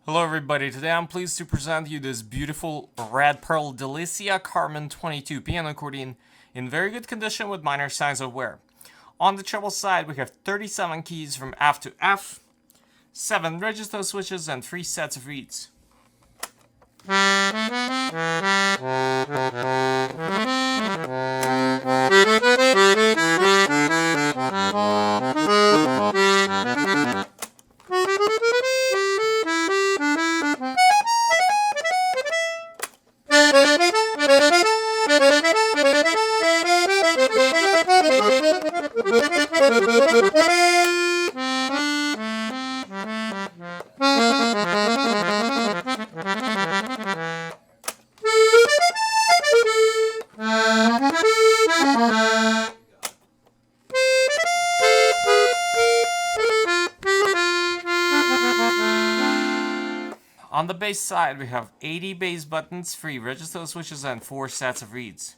Hello everybody, today I'm pleased to present you this beautiful red pearl Delicia Carmen 22 piano accordion in very good condition with minor signs of wear. On the treble side we have 37 keys from F to F, 7 register switches and 3 sets of reeds. On the bass side we have 80 bass buttons, 3 register switches and 4 sets of reeds.